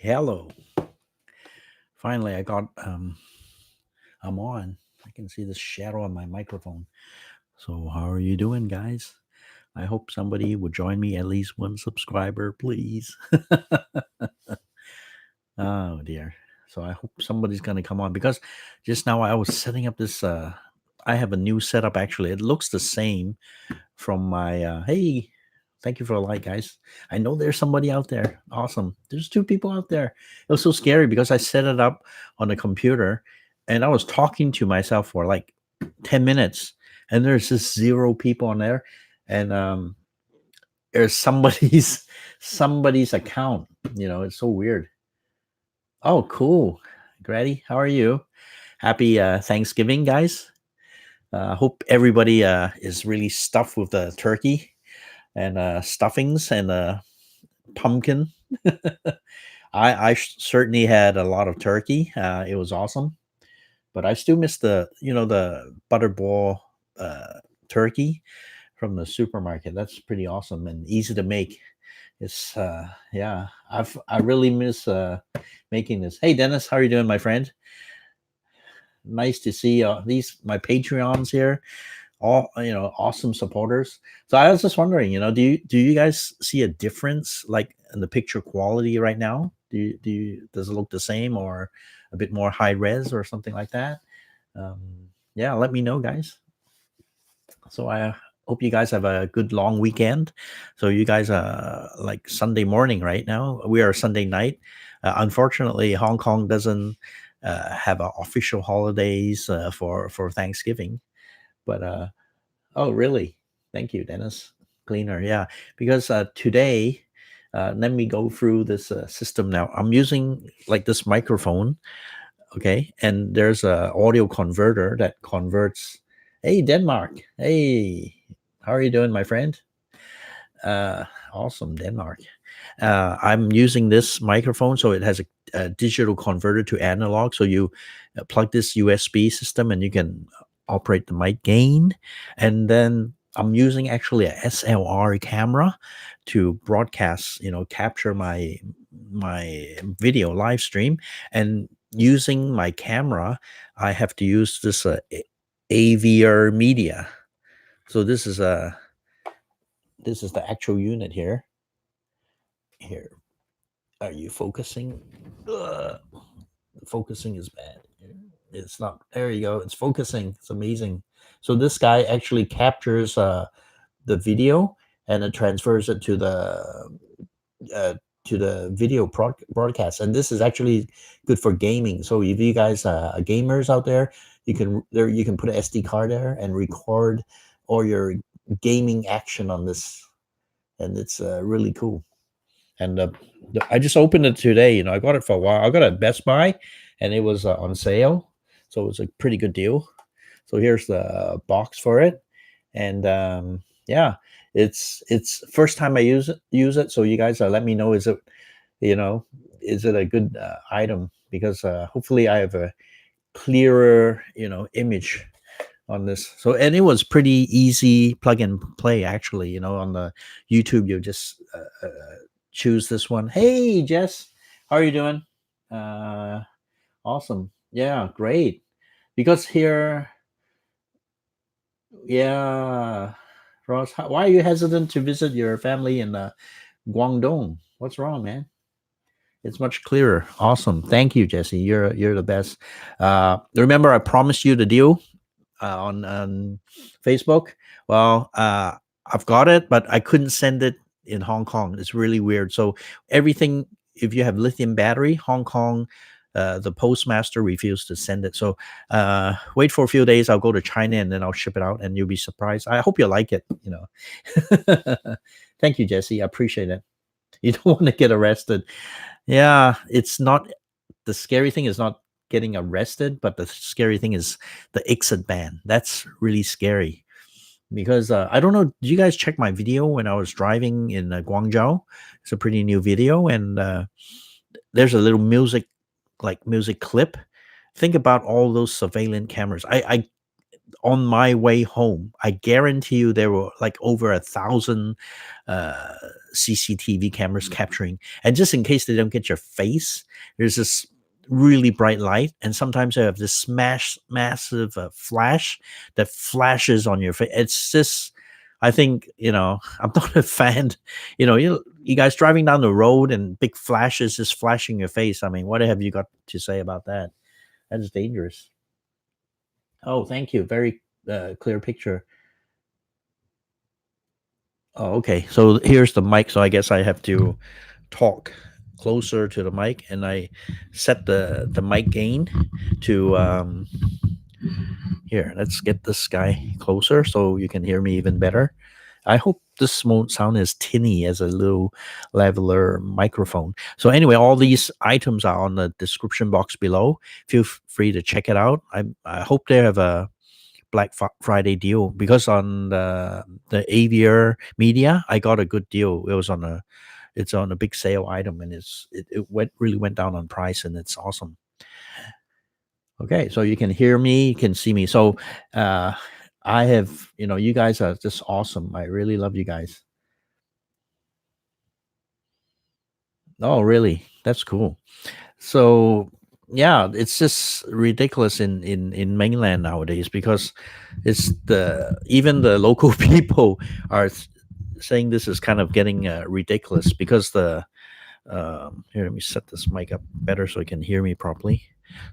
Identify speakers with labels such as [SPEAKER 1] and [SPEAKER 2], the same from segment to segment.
[SPEAKER 1] Hello. Finally, I'm on. I can see the shadow on my microphone. So, how are you doing, guys? I hope somebody would join me, at least one subscriber, please. Oh dear. So I hope somebody's gonna come on because just now I was setting up this I have a new setup actually. It looks the same from my hey, thank you for a like, guys. I know there's somebody out there. Awesome. There's two people out there. It was so scary because I set it up on the computer and I was talking to myself for like 10 minutes and there's just zero people on there. And there's somebody's account. It's so weird. Oh, cool. Grady, how are you? Happy Thanksgiving, guys. Hope everybody is really stuffed with the turkey and stuffings and pumpkin. I certainly had a lot of turkey. It was awesome, but I still miss the butterball uh, turkey from the supermarket. That's pretty awesome and easy to make. It's yeah, I really miss making this. Hey Dennis, how are you doing, my friend? Nice to see these my Patreons here, all awesome supporters. So I was just wondering, do you guys see a difference like in the picture quality right now? Does it look the same or a bit more high res or something like that? Yeah, let me know, guys. So I hope you guys have a good long weekend. So you guys like Sunday morning right now. We are Sunday night. Unfortunately, Hong Kong doesn't have official holidays for Thanksgiving. But oh, really? Thank you, Dennis. Cleaner, yeah. Because today, let me go through this system now. I'm using like this microphone, okay, and there's a audio converter that converts. Hey, Denmark. Hey, how are you doing, my friend? Uh, awesome, Denmark. I'm using this microphone, so it has a digital converter to analog. So you plug this USB system, and you can operate the mic gain. And then I'm using actually a SLR camera to broadcast, capture my video live stream. And using my camera, I have to use this AVR media. So this is the actual unit here. Here, are you focusing? Ugh, focusing is bad. It's not. There you go. It's focusing. It's amazing. So this guy actually captures the video and it transfers it uh, to the video broadcast. And this is actually good for gaming. So if you guys are gamers out there, you can put an SD card there and record all your gaming action on this, and it's really cool. And I just opened it today. I got it for a while. I got it at Best Buy, and it was on sale, so it was a pretty good deal. So here's the box for it, and yeah, it's first time I use it. So you guys let me know, you know is it a good item, because hopefully I have a clearer image on this. So, and it was pretty easy plug and play actually. On the YouTube, you just choose this one. Hey Jess, how are you doing? uh awesome, yeah, great. Because here, yeah, Ross, why are you hesitant to visit your family in Guangdong? What's wrong, man? It's much clearer. Awesome, thank you, Jesse. You're the best. Remember I promised you the deal on Facebook. Well, I've got it, but I couldn't send it in Hong Kong. It's really weird. So everything, if you have lithium battery, Hong Kong, the postmaster refused to send it. So wait for a few days. I'll go to China and then I'll ship it out, and you'll be surprised. I hope you like it. Thank you, Jesse. I appreciate it. You don't want to get arrested. Yeah, it's not, the scary thing is not getting arrested, but the scary thing is the exit ban. That's really scary because I don't know. Did you guys check my video when I was driving in Guangzhou? It's a pretty new video, and there's a little music clip. Think about all those surveillance cameras. I on my way home, I guarantee you there were like over 1,000 uh, CCTV cameras capturing. And just in case they don't get your face, there's this really bright light, and sometimes they have this massive flash that flashes on your face. It's just, I think, I'm not a fan. You guys driving down the road and big flashes just flashing your face. I mean, what have you got to say about that? That is dangerous. Oh, thank you. Very clear picture. Oh, okay. So here's the mic. So I guess I have to talk closer to the mic, and I set the mic gain to here. Let's get this guy closer so you can hear me even better. I hope this won't sound as tinny as a little leveler microphone. So anyway, all these items are on the description box below. Feel free to check it out. I hope they have a Black Friday deal, because on the Aviar Media, I got a good deal. It's on a big sale item, and it really went down on price, and it's awesome. Okay, so you can hear me, you can see me. So uh, I have, you guys are just awesome. I really love you guys. Oh, really? That's cool. So yeah, it's just ridiculous in mainland nowadays, because it's the even the local people are saying this is kind of getting ridiculous, because here, let me set this mic up better so you can hear me properly,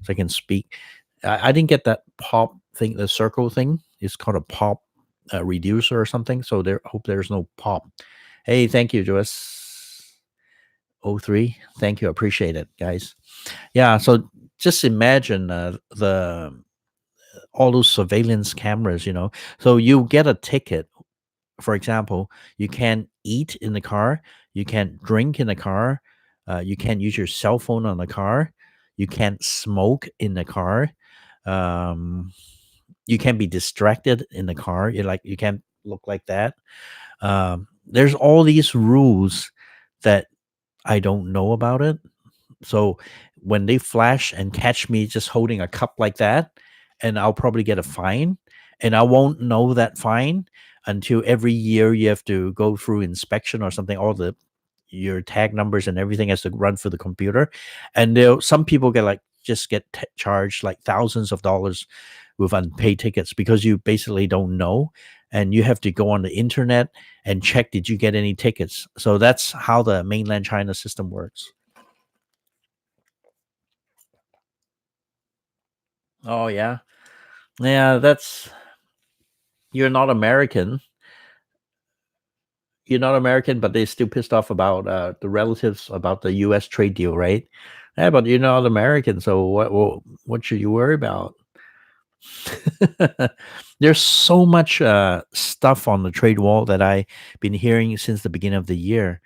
[SPEAKER 1] so I can speak. I didn't get that pop thing, the circle thing. It's called a pop reducer or something. So there, hope there's no pop. Hey, thank you, Joyce. O3. Thank you. Appreciate it, guys. Yeah. So just imagine the all those surveillance cameras. So you get a ticket. For example, you can't eat in the car, you can't drink in the car, you can't use your cell phone on the car, you can't smoke in the car, um, you can't be distracted in the car. You can't look like that. There's all these rules that I don't know about it. So when they flash and catch me just holding a cup like that, and I'll probably get a fine, and I won't know that fine until every year you have to go through inspection or something. All the your tag numbers and everything has to run through the computer, and some people just get charged like thousands of dollars with unpaid tickets, because you basically don't know, and you have to go on the internet and check, did you get any tickets. So that's how the mainland China system works. Oh yeah. Yeah, that's you're not American. You're not American, but they're still pissed off about the relatives about the U.S. trade deal, right? Yeah, but you're not American, so what should you worry about? There's so much stuff on the trade wall that I've been hearing since the beginning of the year.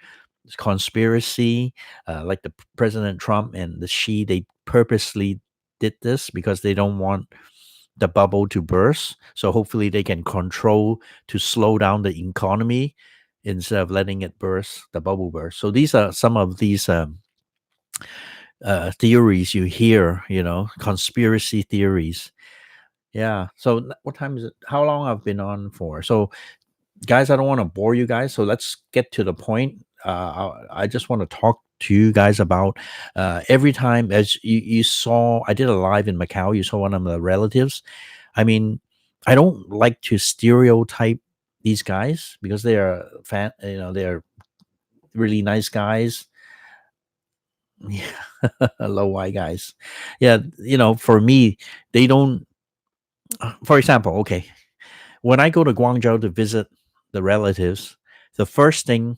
[SPEAKER 1] It's conspiracy, like the President Trump and the Xi, they purposely did this because they don't want the bubble to burst. So hopefully they can control to slow down the economy instead of letting it burst, the bubble burst. So these are some of these theories you hear, conspiracy theories. Yeah. So what time is it? How long I've been on for? So guys, I don't want to bore you guys, so let's get to the point. I just want to talk to you guys about every time, as you saw, I did a live in Macau. You saw one of the relatives. I mean, I don't like to stereotype these guys, because they are they're really nice guys. Yeah, low Y guys. Yeah, for me, they don't. For example, okay, when I go to Guangzhou to visit the relatives, the first thing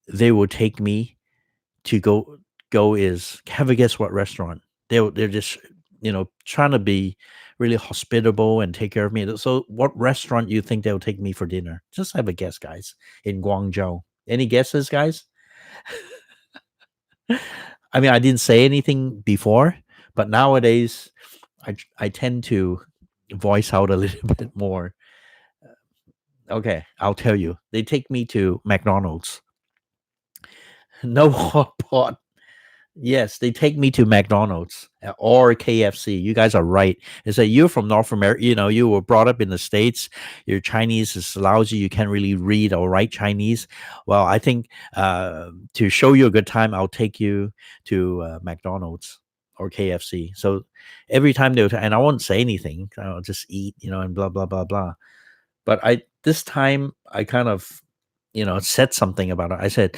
[SPEAKER 1] they will take me to go is, have a guess what restaurant. They're just trying to be really hospitable and take care of me. So what restaurant you think they'll take me for dinner? Just have a guess, guys, in Guangzhou. Any guesses, guys? I mean, I didn't say anything before, but nowadays I tend to voice out a little bit more. Okay, I'll tell you. They take me to McDonald's. No hot pot. Yes, they take me to McDonald's or KFC. You guys are right. It's that you're from North America. You know, you were brought up in the States. Your Chinese is lousy. You can't really read or write Chinese. Well, I think to show you a good time, I'll take you to McDonald's or KFC. So every time and I won't say anything. I'll just eat, and blah blah blah blah. But this time I kind of, said something about it. I said,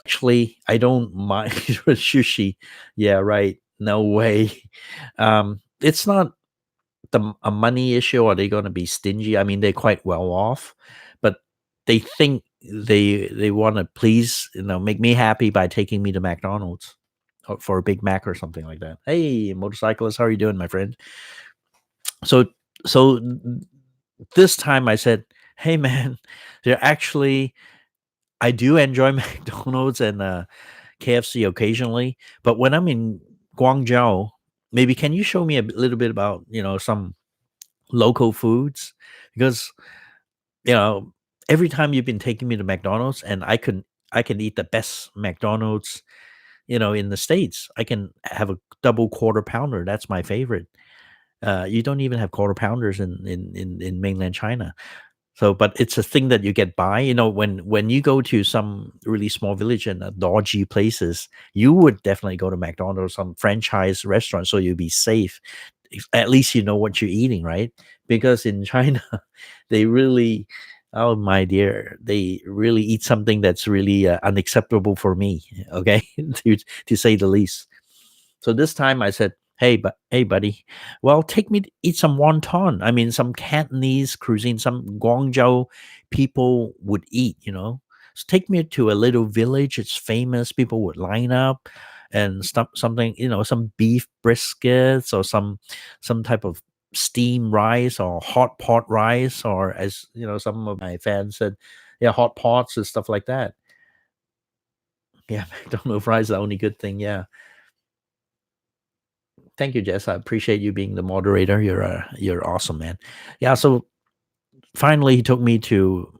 [SPEAKER 1] actually, I don't mind sushi. Yeah, right. No way. It's not a money issue. Are they going to be stingy? I mean, they're quite well off, but they think they want to please, make me happy by taking me to McDonald's for a Big Mac or something like that. Hey, motorcyclist, how are you doing, my friend? So, so this time I said, hey, man, they're actually I do enjoy McDonald's and KFC occasionally, but when I'm in Guangzhou, maybe can you show me a little bit about some local foods? Because you know every time you've been taking me to McDonald's, and I can eat the best McDonald's in the states. I can have a double quarter pounder. That's my favorite. You don't even have quarter pounders in mainland China. So, but it's a thing that you get by. When you go to some really small village and dodgy places, you would definitely go to McDonald's, some franchise restaurant, so you'll be safe. At least you know what you're eating, right? Because in China, they really, oh my dear, they really eat something that's really unacceptable for me. Okay, to say the least. So this time I said, hey, buddy, well, take me to eat some wonton. I mean, some Cantonese cuisine, some Guangzhou people would eat. So take me to a little village. It's famous. People would line up and stuff, something, some beef briskets or some type of steam rice or hot pot rice, or as some of my fans said, yeah, hot pots and stuff like that. Yeah, McDonald's fries is the only good thing. Yeah. Thank you, Jess. I appreciate you being the moderator. You're awesome, man. Yeah. So finally, he took me to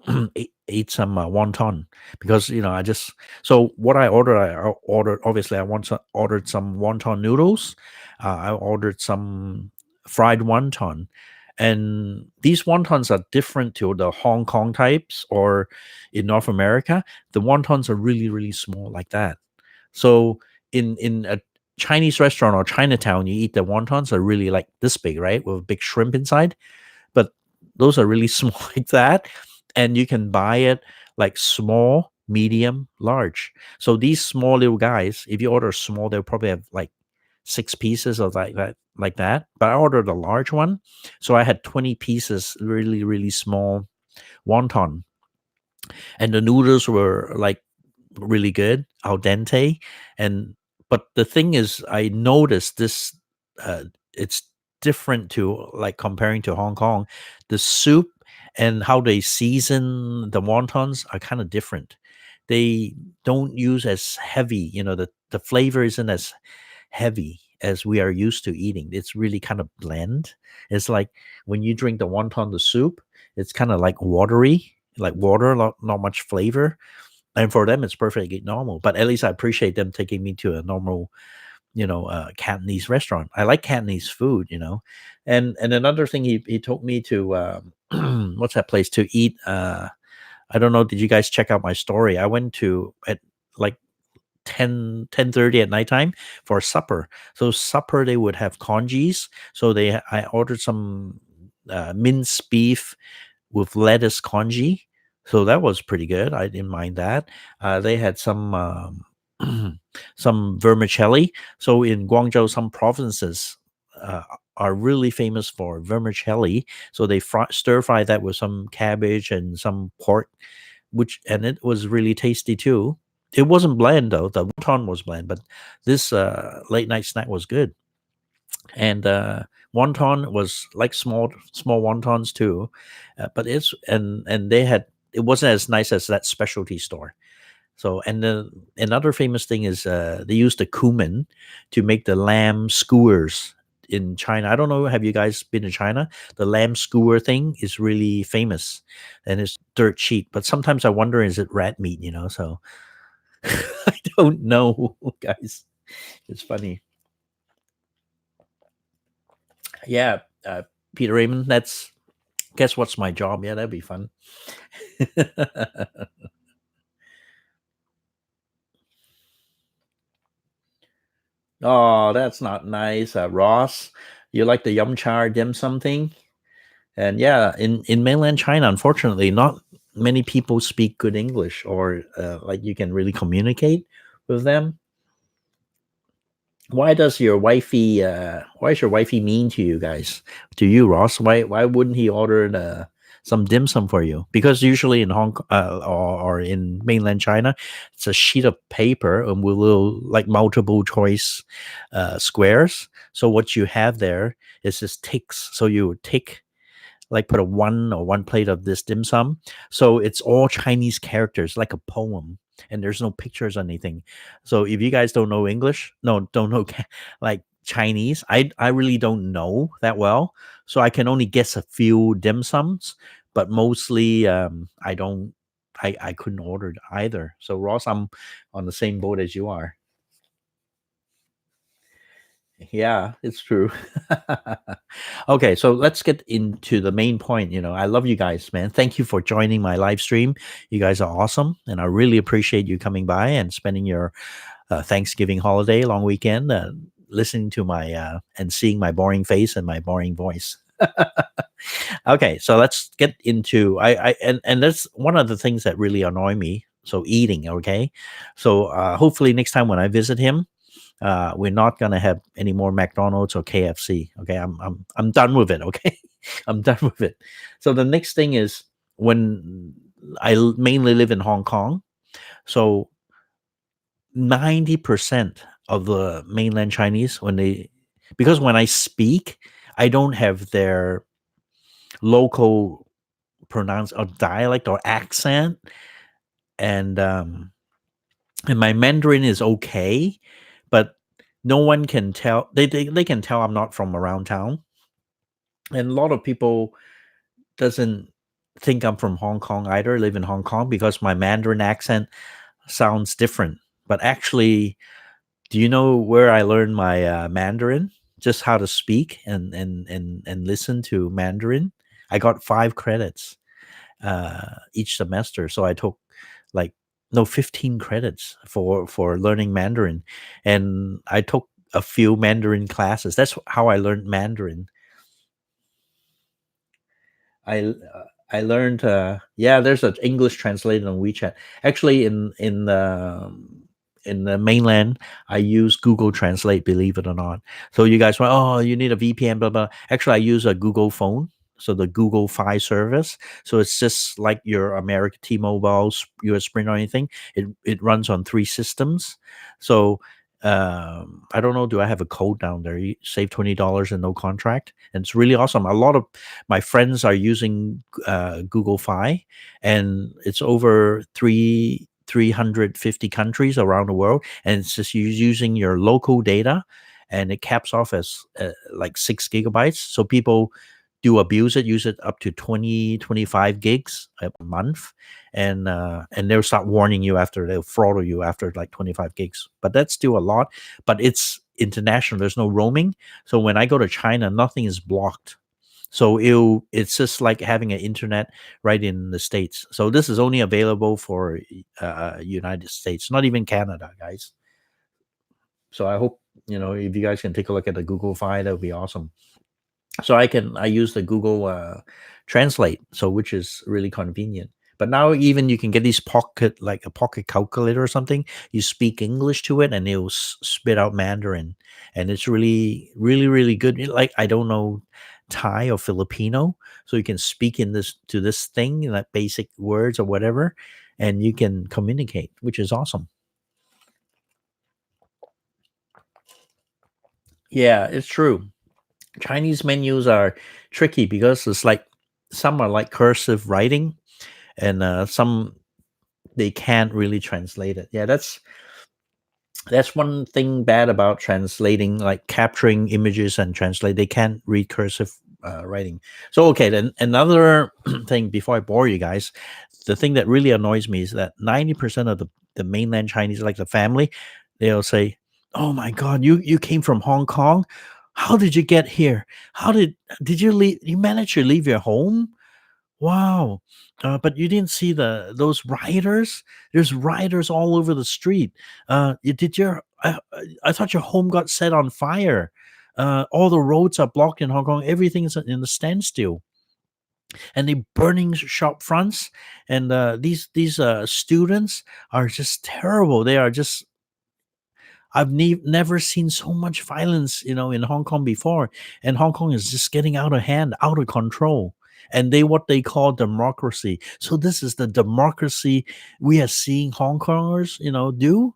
[SPEAKER 1] eat some wonton because I just so what I ordered. Obviously, ordered some wonton noodles. I ordered some fried wonton, and these wontons are different to the Hong Kong types or in North America. The wontons are really really small like that. So in a Chinese restaurant or Chinatown, you eat the wontons are really like this big, right? With a big shrimp inside. But those are really small like that. And you can buy it like small, medium, large. So these small little guys, if you order small, they'll probably have like 6 pieces of like that. But I ordered a large one. So I had 20 pieces, really, really small wonton. And the noodles were like really good, al dente. And but the thing is, I noticed this. It's different to like comparing to Hong Kong. The soup and how they season the wontons are kind of different. They don't use as heavy. The flavor isn't as heavy as we are used to eating. It's really kind of bland. It's like when you drink the wonton, the soup, it's kind of like watery, like water, not much flavor. And for them, it's perfectly normal. But at least I appreciate them taking me to a normal, Cantonese restaurant. I like Cantonese food, And another thing, he took me to what's that place to eat? I don't know. Did you guys check out my story? I went to at like 10:30 at nighttime for supper. So supper they would have congees. So I ordered some minced beef with lettuce congee. So that was pretty good. I didn't mind that. They had some some vermicelli. So in Guangzhou, some provinces are really famous for vermicelli. So they stir fry that with some cabbage and some pork, and it was really tasty too. It wasn't bland though. The wonton was bland, but this late night snack was good. And wonton was like small wontons too, but and they had it wasn't as nice as that specialty store. So and another famous thing is they use the cumin to make the lamb skewers in China. I don't know. Have you guys been to China? The lamb skewer thing is really famous, and it's dirt cheap. But sometimes I wonder, is it rat meat? So I don't know, guys. It's funny. Yeah, Peter Raymond. That's guess what's my job? Yeah, that'd be fun. Oh, that's not nice, Ross. You like the yum char dim sum thing? And yeah, in mainland China, unfortunately, not many people speak good English or like you can really communicate with them. Why is your wifey mean to you guys? To you, Ross? Why wouldn't he order some dim sum for you? Because usually in Hong Kong or in mainland China, it's a sheet of paper and with little like multiple choice squares. So what you have there is just ticks. So you would tick like put a one or one plate of this dim sum. So it's all Chinese characters, like a poem, and there's no pictures or anything. So if you guys don't know English, no, don't know like Chinese, I really don't know that well. So I can only guess a few dim sums, but mostly I don't. I couldn't order either. So Ross, I'm on the same boat as you are. Yeah, it's true. Okay, so let's get into the main point. I love you guys, man. Thank you for joining my live stream. You guys are awesome, and I really appreciate you coming by and spending your Thanksgiving holiday, long weekend, listening to my and seeing my boring face and my boring voice. Okay, so let's get into and that's one of the things that really annoy me. So eating, okay. So hopefully next time when I visit him, we're not gonna have any more McDonald's or KFC. Okay, I'm done with it. Okay, I'm done with it. So the next thing is when mainly live in Hong Kong. So 90% of the mainland Chinese because when I speak, I don't have their local pronounce or dialect or accent, and my Mandarin is okay, but no one can tell. They can tell I'm not from around town, and a lot of people doesn't think I'm from Hong Kong either. Live in Hong Kong because my Mandarin accent sounds different. But actually, do you know where I learned my Mandarin? Just how to speak and listen to Mandarin. I got 5 credits each semester. So I took like no 15 credits for learning Mandarin, and I took a few Mandarin classes. That's how I learned Mandarin. I learned yeah, there's an English translated on WeChat. Actually in the mainland, I use Google Translate, believe it or not. So you guys went, oh, you need a VPN, blah blah. Actually, I use a Google phone, so the Google Fi service. So it's just like your American T-Mobile, US Sprint or anything. It runs on 3 systems. So I don't know. Do I have a code down there? You save $20 and no contract, and it's really awesome. A lot of my friends are using Google Fi, and it's over 350 countries around the world, and it's just using your local data, and it caps off as like 6 gigabytes. So people do abuse it, use it up to 20-25 gigs a month, and they'll start warning you after they'll throttle you after like 25 gigs. But that's still a lot. But it's international. There's no roaming. So when I go to China, nothing is blocked. So it's just like having an internet right in the States. So this is only available for United States, not even Canada, guys. So I hope if you guys can take a look at the Google Fi, that would be awesome. So I use the Google Translate, so which is really convenient. But now even you can get these pocket like a pocket calculator or something. You speak English to it, and it'll spit out Mandarin, and it's really really really good. Like I don't know Thai or Filipino, so you can speak in this to this thing like basic words or whatever, and you can communicate, which is awesome. Yeah, it's true. Chinese menus are tricky because it's like some are like cursive writing, and some they can't really translate it. Yeah, that's one thing bad about translating, like capturing images and translate. They can't read cursive writing. So okay, then another thing before I bore you guys, the thing that really annoys me is that 90% of the mainland Chinese, like the family, they'll say, Oh my god, you came from Hong Kong? How did you get here? How did you leave you manage to leave your home? Wow. But you didn't see those rioters? There's rioters all over the street. You did your I thought your home got set on fire. All the roads are blocked in Hong Kong. Everything's in a standstill, and they burning shop fronts. And these students are just terrible. They are just never seen so much violence, in Hong Kong before, and Hong Kong is just getting out of hand, out of control. And they what they call democracy. So this is the democracy we are seeing Hong Kongers, do.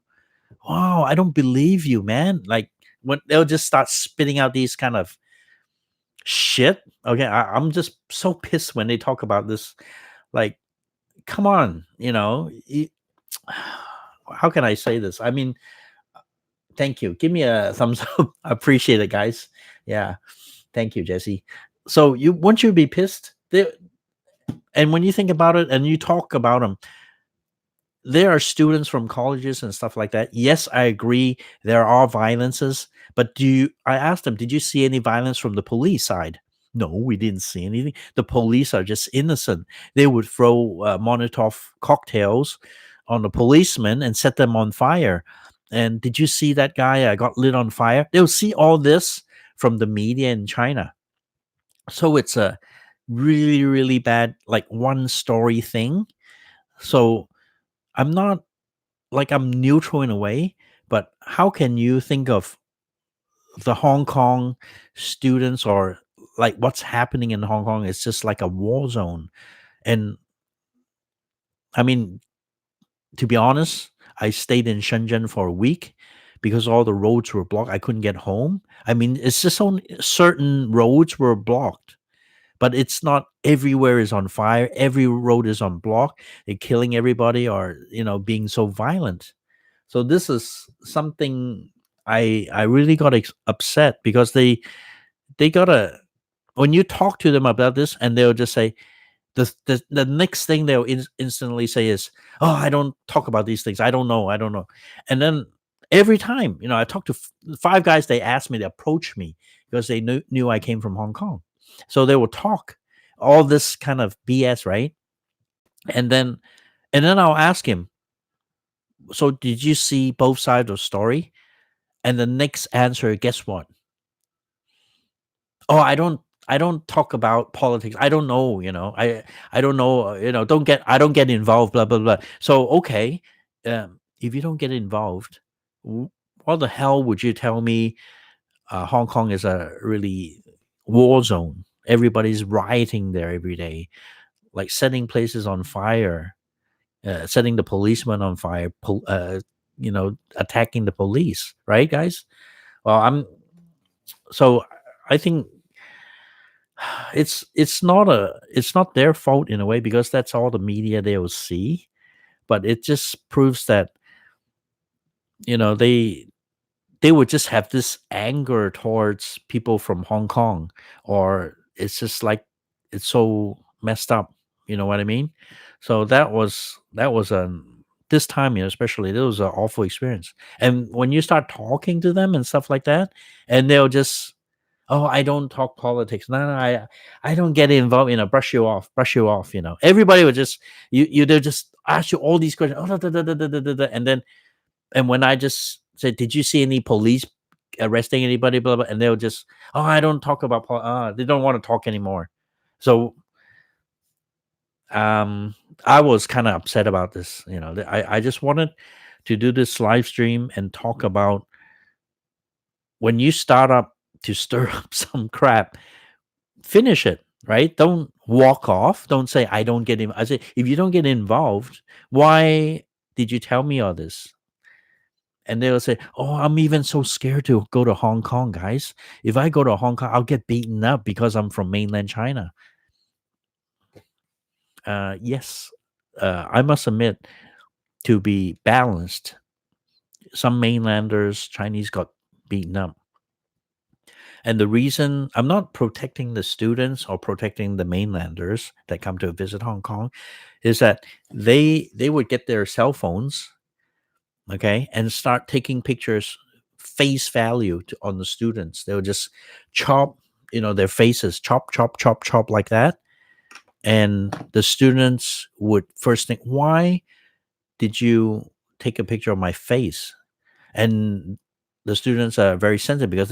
[SPEAKER 1] Wow, I don't believe you, man. Like when they'll just start spitting out these kind of shit. Okay, I'm just so pissed when they talk about this. Like, come on, how can I say this? I mean, thank you. Give me a thumbs up. I appreciate it, guys. Yeah. Thank you, Jesse. So you won't you be pissed? And when you think about it and you talk about them, there are students from colleges and stuff like that. Yes, I agree. There are violences, but I asked them, did you see any violence from the police side? No, we didn't see anything. The police are just innocent. They would throw Molotov cocktails on the policemen and set them on fire. And did you see that guy got lit on fire? They'll see all this from the media in China. So it's a really, really bad, like one story thing. So I'm not like I'm neutral in a way, but how can you think of the Hong Kong students or like what's happening in Hong Kong is just like a war zone? And I mean, to be honest, I stayed in Shenzhen for a week because all the roads were blocked. I couldn't get home. I mean, it's just on certain roads were blocked, but it's not everywhere is on fire. Every road is on block. They're killing everybody or, being so violent. So this is something I really got upset because they gotta when you talk to them about this and they'll just say the next thing they'll instantly say is, oh, I don't talk about these things, I don't know. And then every time I talk to five guys, they asked me, they approach me because they knew I came from Hong Kong, so they will talk all this kind of BS, right? And then I'll ask him, so did you see both sides of the story? And the next answer, guess what? Oh, I don't talk about politics. I don't know, I don't know, I don't get involved, blah blah blah. So okay, if you don't get involved, what the hell would you tell me? Hong Kong is a really war zone. Everybody's rioting there every day, like setting places on fire, setting the policemen on fire, attacking the police, right, guys? Well, so I think it's not their fault in a way because that's all the media they will see, but it just proves that they would just have this anger towards people from Hong Kong, or it's just like it's so messed up. You know what I mean? So that was this time, especially, it was an awful experience. And when you start talking to them and stuff like that, and they'll just, oh, I don't talk politics. No, no, I don't get involved. Brush you off, brush you off. Everybody would just they'll just ask you all these questions. Oh, da, da, da, da, da, da, da, da. And when I just said, did you see any police arresting anybody? Blah blah. And they'll just, oh, I don't talk about they don't want to talk anymore. So I was kind of upset about this. I just wanted to do this live stream and talk about when you start up to stir up some crap, finish it, right? Don't walk off. Don't say I don't get in. I say, if you don't get involved, why did you tell me all this? And they'll say, oh, I'm even so scared to go to Hong Kong, guys. If I go to Hong Kong, I'll get beaten up because I'm from mainland China. Yes, I must admit, to be balanced, some mainlanders, Chinese, got beaten up. And the reason I'm not protecting the students or protecting the mainlanders that come to visit Hong Kong is that they would get their cell phones, okay, and start taking pictures face value on the students. They would just chop, their faces, chop, chop, chop, chop like that. And the students would first think, why did you take a picture of my face? And the students are very sensitive because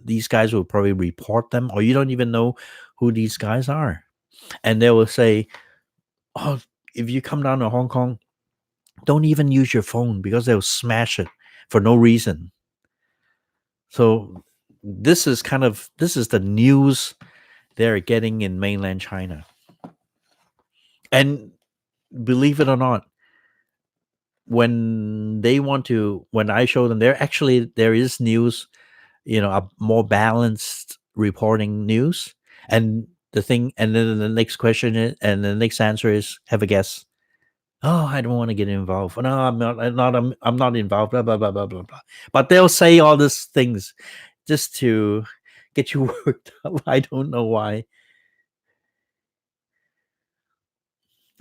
[SPEAKER 1] these guys will probably report them, or you don't even know who these guys are. And they will say, oh, if you come down to Hong Kong, don't even use your phone because they'll smash it for no reason. So this is the news they're getting in mainland China. And believe it or not, when I show them there is news, a more balanced reporting news. And then the next question is, and the next answer is, have a guess. Oh, I don't want to get involved. No, I'm not involved. Blah blah blah blah blah blah. But they'll say all these things just to get you worked up. I don't know why.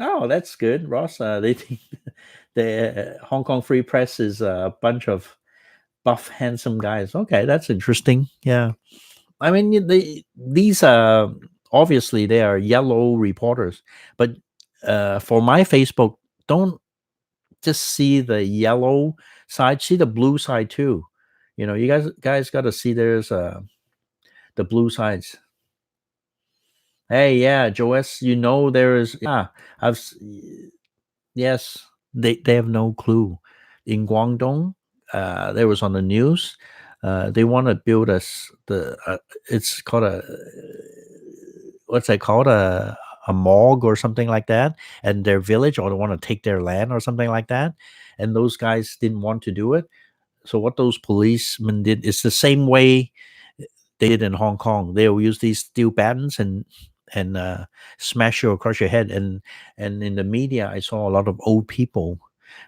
[SPEAKER 1] Oh, that's good, Ross. They think the Hong Kong Free Press is a bunch of buff, handsome guys. Okay, that's interesting. Yeah, I mean, these are obviously they are yellow reporters, but for my Facebook, don't just see the yellow side, see the blue side too. You guys got to see there's the blue sides. Hey, yeah, Joes, there is. Yeah, I've yes, they have no clue. In Guangdong, there was on the news. They want to build it's called what's that called, a morgue or something like that, and their village, or they want to take their land or something like that. And those guys didn't want to do it. So what those policemen did is the same way they did in Hong Kong. They'll use these steel batons and smash you across your head. And in the media, I saw a lot of old people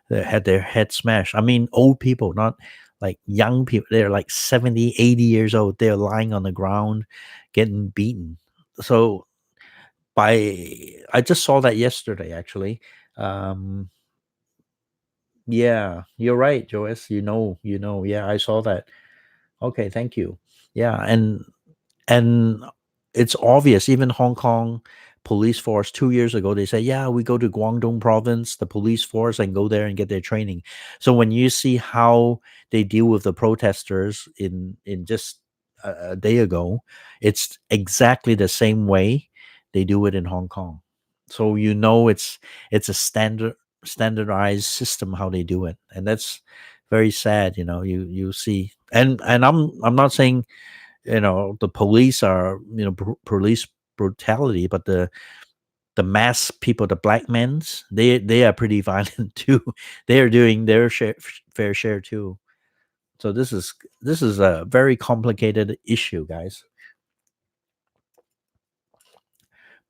[SPEAKER 1] that had their head smashed. I mean, old people, not like young people. They're like 70, 80 years old. They're lying on the ground, getting beaten. So I just saw that yesterday, actually. Um, yeah, you're right, Joyce. Yeah, I saw that. Okay, thank you. Yeah, and it's obvious. Even Hong Kong police force 2 years ago, they say, yeah, we go to Guangdong province, the police force, and go there and get their training. So when you see how they deal with the protesters in just a day ago, it's exactly the same way they do it in Hong Kong. So it's a standardized system how they do it, and that's very sad. You see, and I'm not saying the police are police brutality, but the mass people, the black men's, they are pretty violent too. They are doing their fair share too. So this is a very complicated issue, guys.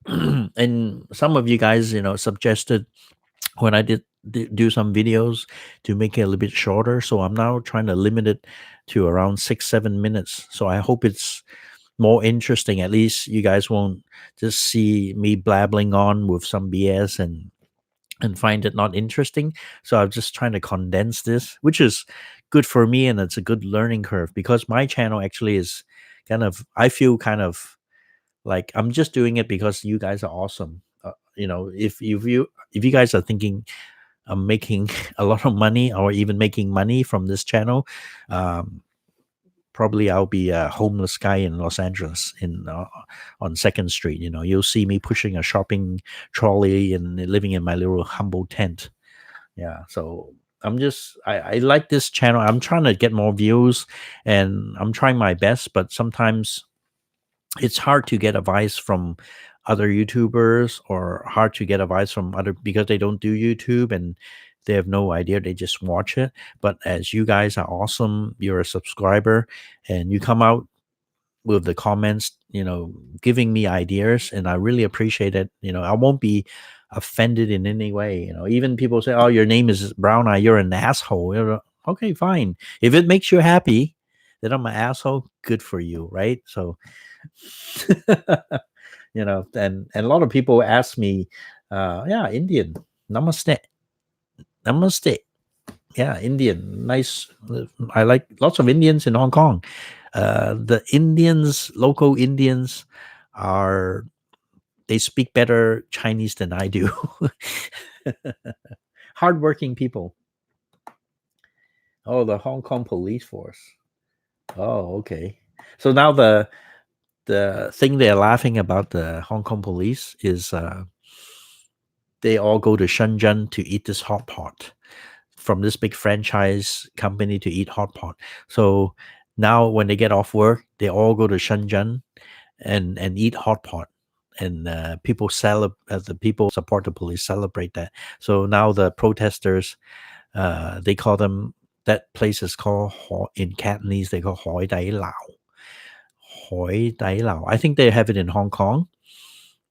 [SPEAKER 1] And some of you guys suggested when I do some videos to make it a little bit shorter, so I'm now trying to limit it to around 6-7 minutes. So I hope it's more interesting. At least you guys won't just see me blabbling on with some BS and find it not interesting. So I'm just trying to condense this, which is good for me, and it's a good learning curve because my channel actually is I feel kind of like I'm just doing it because you guys are awesome. If you guys are thinking I'm making a lot of money or even making money from this channel, um, probably I'll be a homeless guy in Los Angeles on Second Street. You'll see me pushing a shopping trolley and living in my little humble tent. Yeah, so I like this channel. I'm trying to get more views, and I'm trying my best, but sometimes it's hard to get advice from other YouTubers, or hard to get advice from other because they don't do YouTube and they have no idea. They just watch it. But as you guys are awesome, you're a subscriber and you come out with the comments, giving me ideas, and I really appreciate it. I won't be offended in any way. Even people say, "Oh, your name is Brown Eye, you're an asshole." Okay, fine. If it makes you happy that I'm an asshole, good for you, right? So and a lot of people ask me, yeah, Indian, namaste, namaste. Yeah, Indian, nice. I like lots of Indians in Hong Kong. The Indians, local Indians, are they speak better Chinese than I do. Hardworking people. Oh, the Hong Kong police force. Oh, okay. So now the thing they're laughing about the Hong Kong police is they all go to Shenzhen to eat this hot pot from this big franchise company to eat hot pot. So now when they get off work, they all go to Shenzhen and eat hot pot. And people the people support the police celebrate that. So now the protesters, they call them that place is called in Cantonese they call Hoi Dai Lao. Hoi Dai Lao. I think they have it in Hong Kong,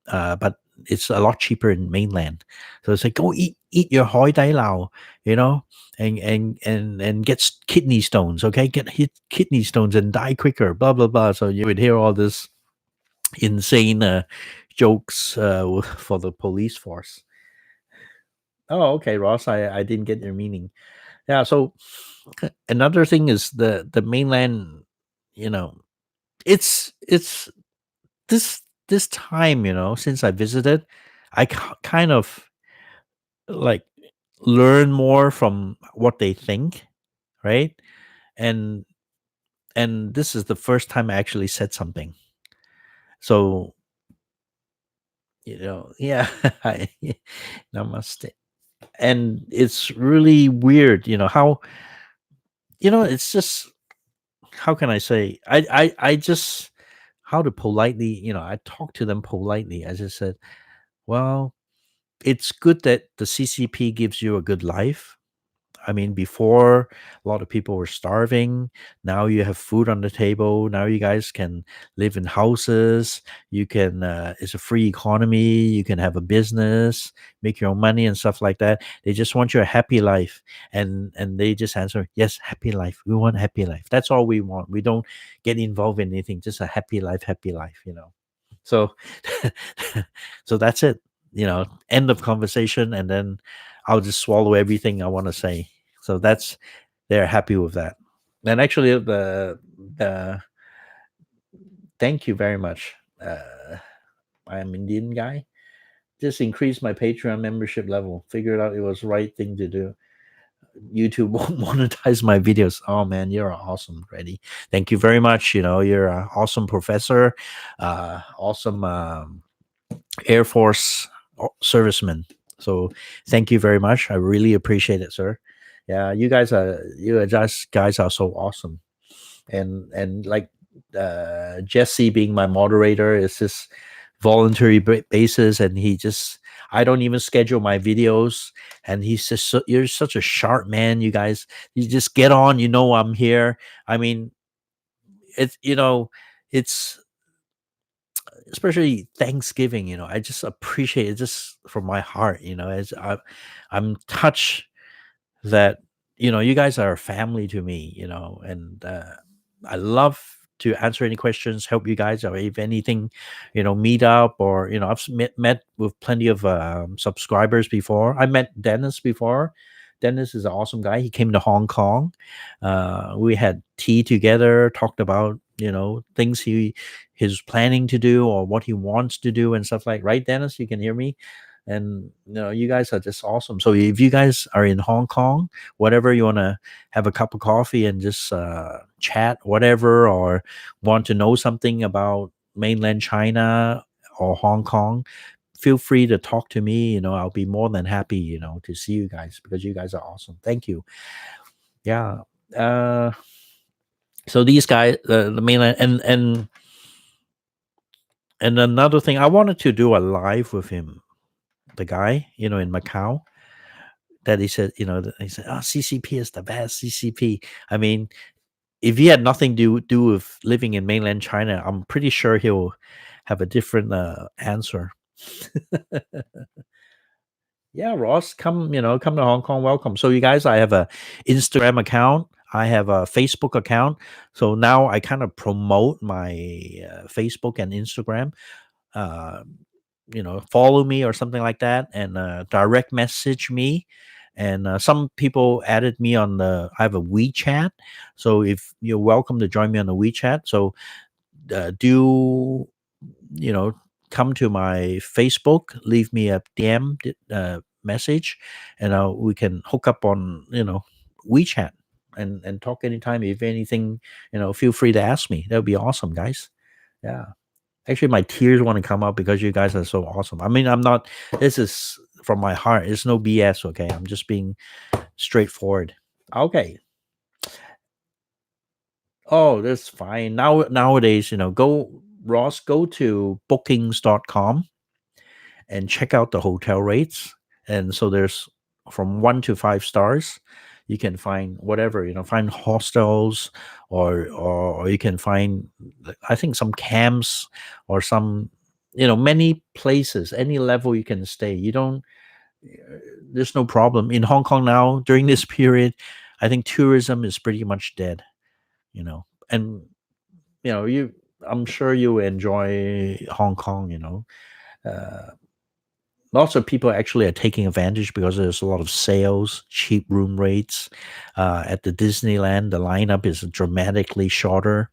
[SPEAKER 1] but it's a lot cheaper in mainland. So it's like go eat your Hoi Dai Lao, you know, and get kidney stones. Okay, get hit kidney stones and die quicker. Blah blah blah. So you would hear all this insane jokes for the police force. Oh, okay, Ross. I didn't get your meaning. Yeah. So another thing is the mainland. You know, it's this time. You know, since I visited, I kind of like learn more from what they think, right? And and this is the first time I actually said something. So yeah, namaste. And it's really weird, how it's just how can I say I just how to politely, I talk to them politely. I just said, well, it's good that the CCP gives you a good life. I mean, before a lot of people were starving. Now you have food on the table. Now you guys can live in houses. You can, it's a free economy. You can have a business, make your own money and stuff like that. They just want you a happy life. And they just answer, yes, happy life. We want happy life. That's all we want. We don't get involved in anything, just a happy life. So, so that's it. End of conversation, and then I'll just swallow everything I want to say. So they're happy with that. And actually, the thank you very much. I'm Indian guy. Just increased my Patreon membership level. Figured out it was the right thing to do. YouTube won't monetize my videos. Oh man, you're awesome, Reddy. Thank you very much. You're an awesome professor, awesome Air Force serviceman. So thank you very much. I really appreciate it, sir. Yeah, you just guys are so awesome. And like Jesse being my moderator is this voluntary basis, and I don't even schedule my videos, and he's just you're such a sharp man. You guys, you just get on. I'm here. I mean, it's especially Thanksgiving. I just appreciate it just from my heart. As I'm touched that you guys are a family to me, and I love to answer any questions, help you guys, or if anything, meet up, or I've met with plenty of subscribers before. I met Dennis before. Dennis is an awesome guy. He came to Hong Kong. We had tea together, talked about things he's planning to do or what he wants to do and stuff like. Right, Dennis? You can hear me. And you guys are just awesome. So if you guys are in Hong Kong, whatever, you want to have a cup of coffee and just chat, whatever, or want to know something about mainland China or Hong Kong, feel free to talk to me. I'll be more than happy, to see you guys, because you guys are awesome. Thank you. Yeah. So these guys, the mainland, and another thing, I wanted to do a live with him, the guy, in Macau, that he said, he said, oh, CCP is the best, CCP. I mean, if he had nothing to do with living in mainland China, I'm pretty sure he'll have a different answer. Yeah, Ross, come to Hong Kong, welcome. So you guys, I have a Instagram account, I have a Facebook account. So now I kind of promote my Facebook and Instagram. Uh, Follow me or something like that, and direct message me, And some people added me on I have a WeChat. So if you're welcome to join me on the WeChat. So do, you know, come to my Facebook, leave me a DM message, and we can hook up on, WeChat and talk anytime. If anything, feel free to ask me. That would be awesome, guys. Yeah. Actually, my tears want to come out because you guys are so awesome. I mean, I'm not, this is from my heart. It's no BS, okay? I'm just being straightforward. Okay. Oh, that's fine. Nowadays, go to bookings.com and check out the hotel rates. And so there's from 1 to 5 stars. You can find whatever, find hostels, or you can find, I think, some camps, or some, many places, any level you can stay. You don't, there's no problem in Hong Kong now during this period. I think tourism is pretty much dead, and you, I'm sure you enjoy Hong Kong, uh, lots of people actually are taking advantage because there's a lot of sales, cheap room rates. At the Disneyland, the lineup is dramatically shorter.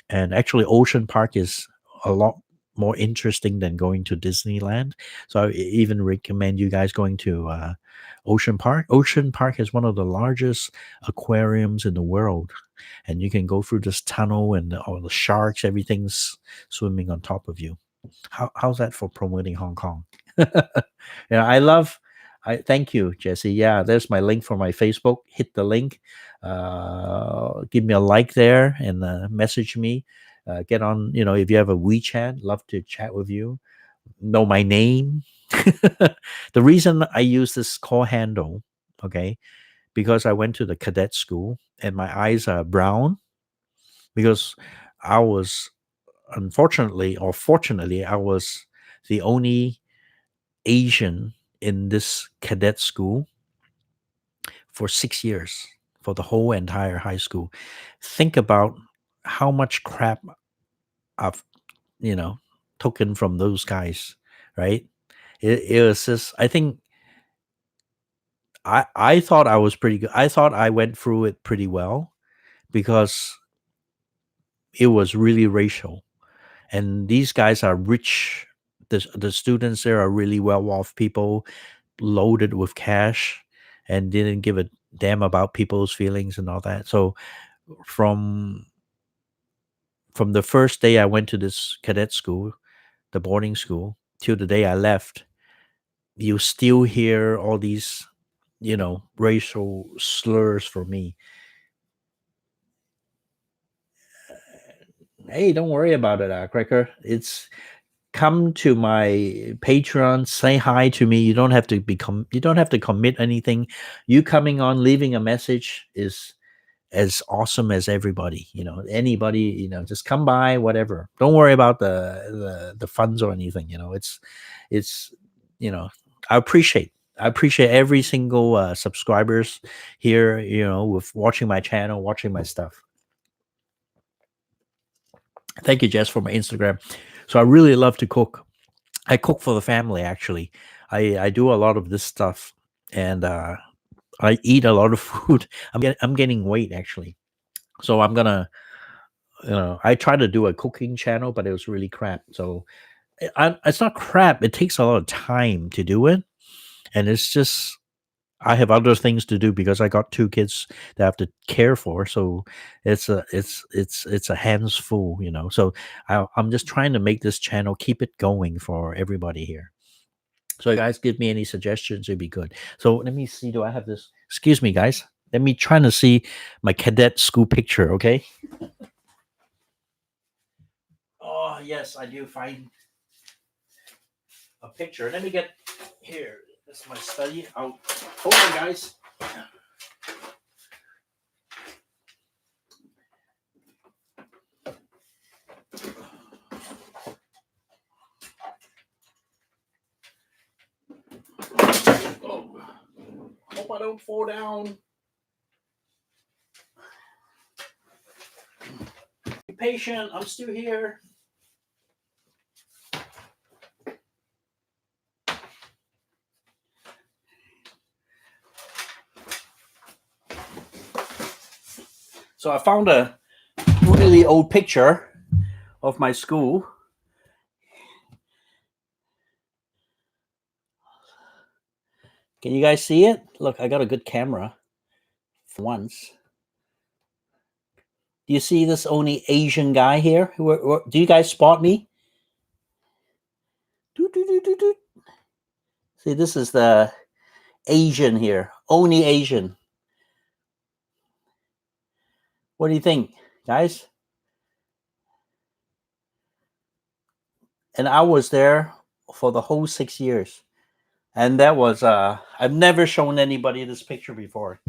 [SPEAKER 1] And actually, Ocean Park is a lot more interesting than going to Disneyland. So I even recommend you guys going to Ocean Park. Ocean Park is one of the largest aquariums in the world. And you can go through this tunnel, and all the sharks, everything's swimming on top of you. How's that for promoting Hong Kong? I love. I thank you, Jesse. Yeah, there's my link for my Facebook. Hit the link. Give me a like there, and message me. Get on. If you have a WeChat, love to chat with you. Know my name. The reason I use this call handle, okay, because I went to the cadet school and my eyes are brown, because I was, unfortunately or fortunately, I was the only Asian in this cadet school for 6 years, for the whole entire high school. Think about how much crap I've, you know, taken from those guys, right? It was just, I think, I thought I was pretty good. I thought I went through it pretty well, because it was really racial. And these guys are rich. The students there are really well off people, loaded with cash, and didn't give a damn about people's feelings and all that. So from from the first day I went to this cadet school, the boarding school, till the day I left, you still hear all these, racial slurs from me. Hey, don't worry about it, Cracker. It's come to my Patreon, say hi to me. You don't have to commit anything. You coming on, leaving a message is as awesome as everybody. Anybody, just come by, whatever. Don't worry about the funds or anything. It's you know, I appreciate every single subscribers here, with watching my channel, watching my stuff. Thank you, Jess, for my Instagram. So I really love to cook. I cook for the family, actually. I do a lot of this stuff, and I eat a lot of food. I'm getting weight, actually. So I'm gonna, I tried to do a cooking channel, but it was really crap. So it's not crap. It takes a lot of time to do it, and it's just, I have other things to do because I got 2 kids that I have to care for. So it's a hands full, So I'm just trying to make this channel, keep it going for everybody here. So you guys give me any suggestions, it'd be good. So let me see. Do I have this? Excuse me, guys. Let me try to see my cadet school picture, okay? Oh yes, I do find a picture. Let me get here. This is my study. Hold on, guys. Oh, hope I don't fall down. Be patient. I'm still here. So I found a really old picture of my school. Can you guys see it? Look, I got a good camera for once. Do you see this only Asian guy here? Do you guys spot me? Doot, doot, doot, doot, doot. See, this is the Asian here. Only Asian. What do you think, guys? And I was there for the whole 6 years. And that was I've never shown anybody this picture before.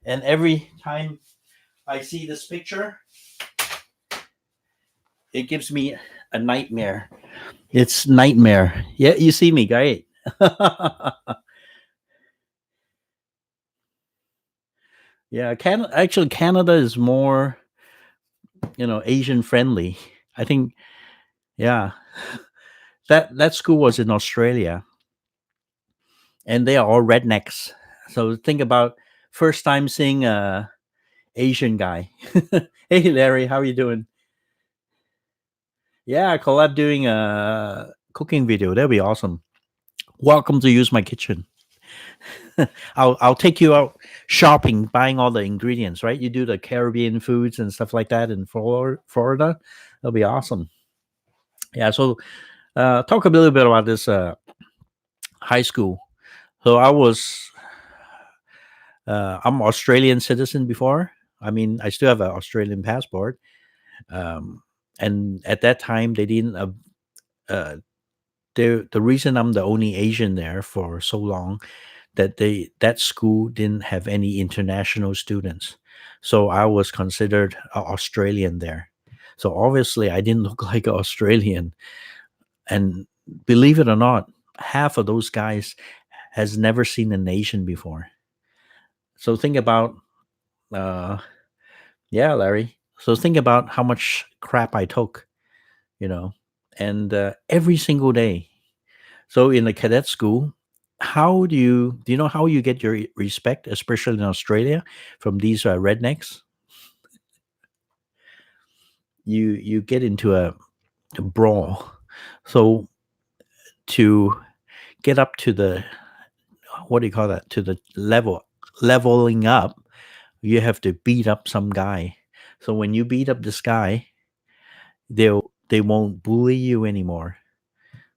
[SPEAKER 1] And every time I see this picture, it gives me a nightmare. It's nightmare. Yeah, you see me, right? Yeah, Canada is more, Asian friendly. I think, yeah. That school was in Australia, and they are all rednecks. So think about first time seeing a Asian guy. Hey Larry, how are you doing? Yeah, collab doing a cooking video. That'd be awesome. Welcome to use my kitchen. I'll take you out shopping, buying all the ingredients. Right, you do the Caribbean foods and stuff like that in Florida. That'll be awesome. Yeah. So talk a little bit about this high school. So I'm Australian citizen before. I mean, I still have an Australian passport. Um, and at that time, they didn't. Uh, the reason I'm the only Asian there for so long that school didn't have any international students, so I was considered a Australian there. So obviously, I didn't look like an Australian. And believe it or not, half of those guys has never seen an Asian before. So think about, uh, yeah, Larry. So think about how much crap I took, you know, and every single day. So in the cadet school, how do you know how you get your respect, especially in Australia, from these rednecks? You get into a brawl. So to get up to the, what do you call that, to the leveling up, you have to beat up some guy. So when you beat up this guy, they won't bully you anymore.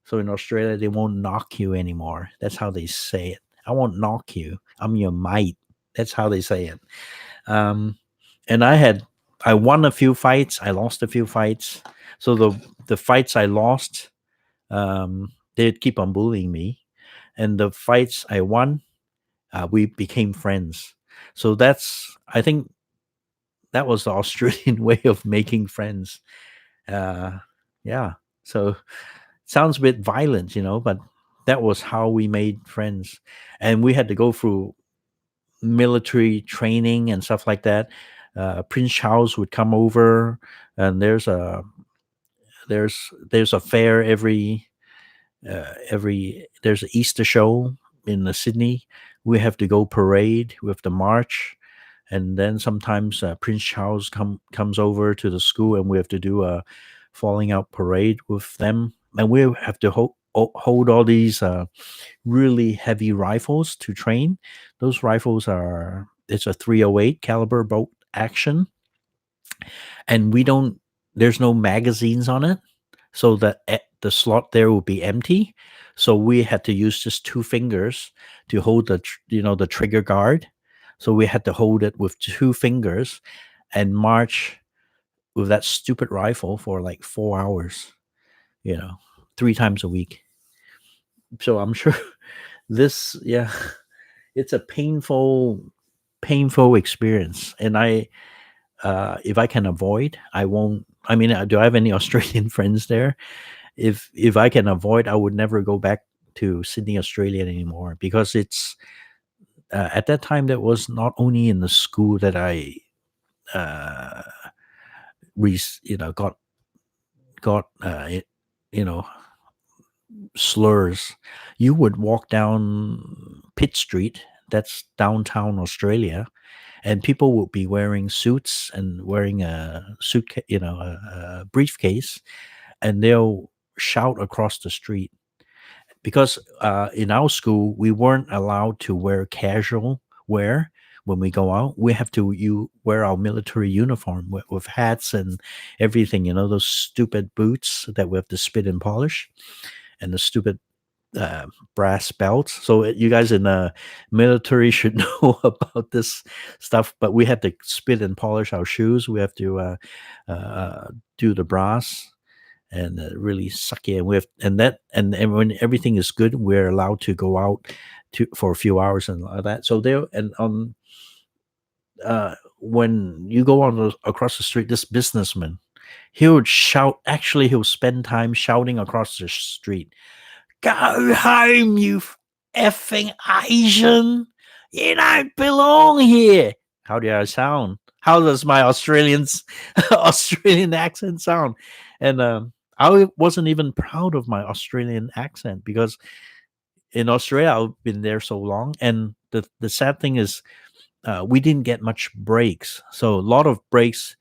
[SPEAKER 1] So in Australia, they won't knock you anymore. That's how they say it. I won't knock you. I'm your mate. That's how they say it. Um, and I won a few fights. I lost a few fights. So the fights I lost, they'd keep on bullying me, and the fights I won, we became friends. So I think that was the Australian way of making friends. Uh, yeah. So sounds a bit violent, but that was how we made friends. And we had to go through military training and stuff like that. Prince Charles would come over, and there's a fair every there's an Easter show in the Sydney. We have to go parade. We have to march, and then sometimes Prince Charles comes over to the school, and we have to do a falling out parade with them, and we have to hold all these really heavy rifles to train. Those rifles it's a 308 caliber bolt action, and we don't. There's no magazines on it, so the slot there will be empty. So we had to use just two fingers to hold the trigger guard. So we had to hold it with two fingers and march with that stupid rifle for like 4 hours, you know, three times a week. So I'm sure yeah, it's a painful experience. And if I can avoid, I won't. I mean, do I have any Australian friends there? If I can avoid, I would never go back to Sydney, Australia anymore, because it's at that time that was not only in the school that I uh, got you know slurs. You would walk down Pitt Street, that's downtown Australia, and people would be wearing suits and wearing a suitcase, a briefcase, and they'll shout across the street because in our school we weren't allowed to wear casual wear when we go out. We have to you wear our military uniform with hats and everything. Those stupid boots that we have to spit and polish, and the stupid uh, brass belts. So you guys in the military should know about this stuff. But we have to spit and polish our shoes. We have to do the brass and really suck it. And when everything is good, we're allowed to go out for a few hours and like that. So there and when you go across the street, this businessman, he would shout. Actually, he'll spend time shouting across the street. Go home, you effing Asian! You don't belong here. How do I sound? How does my Australian accent sound? And I wasn't even proud of my Australian accent because in Australia I've been there so long, and the sad thing is we didn't get much breaks. So a lot of breaks,